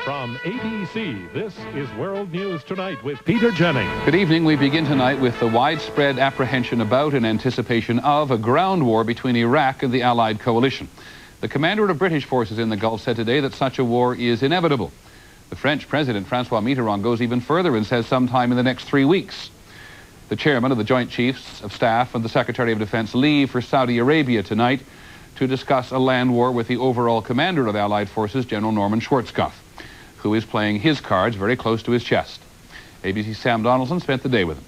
From ABC, this is World News Tonight with Peter Jennings. Good evening. We begin tonight with the widespread apprehension about and anticipation of a ground war between Iraq and the Allied coalition. The commander of British forces in the Gulf said today that such a war is inevitable. The French President, Francois Mitterrand, goes even further and says sometime in the next 3 weeks. The chairman of the Joint Chiefs of Staff and the Secretary of Defense leave for Saudi Arabia tonight to discuss a land war with the overall commander of Allied forces, General Norman Schwarzkopf, who is playing his cards very close to his chest. ABC's Sam Donaldson spent the day with him.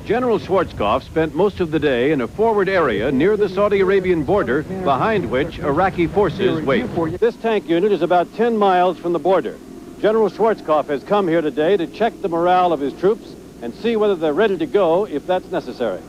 General Schwarzkopf spent most of the day in a forward area near the Saudi Arabian border, behind which Iraqi forces wait. This tank unit is about 10 miles from the border. General Schwarzkopf has come here today to check the morale of his troops and see whether they're ready to go if that's necessary.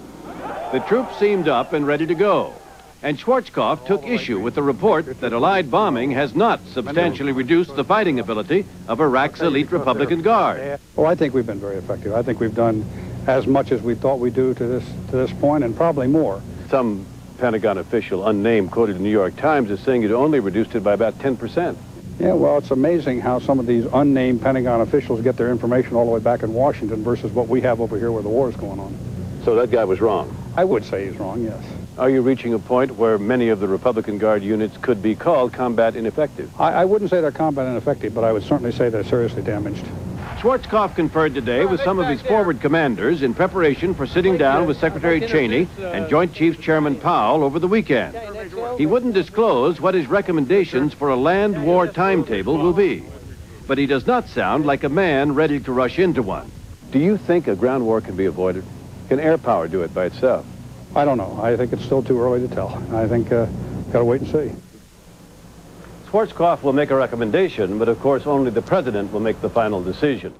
The troops seemed up and ready to go. And Schwarzkopf took issue with the report that Allied bombing has not substantially reduced the fighting ability of Iraq's elite Republican Guard. Well, I think we've been very effective. I think we've done as much as we thought we'd do to this point, and probably more. Some Pentagon official, unnamed, quoted the New York Times as saying it only reduced it by about 10%. Yeah, well, it's amazing how some of these unnamed Pentagon officials get their information all the way back in Washington versus what we have over here where the war is going on. So that guy was wrong? I would say he's wrong, yes. Are you reaching a point where many of the Republican Guard units could be called combat ineffective? I wouldn't say they're combat ineffective, but I would certainly say they're seriously damaged. Schwarzkopf conferred today with some of his forward commanders in preparation for sitting down with Secretary Cheney and Joint Chiefs Chairman Powell over the weekend. He wouldn't disclose what his recommendations for a land war timetable will be, but he does not sound like a man ready to rush into one. Do you think a ground war can be avoided? Can air power do it by itself? I don't know. I think it's still too early to tell. I think got to wait and see. Schwarzkopf will make a recommendation, but of course only the president will make the final decision.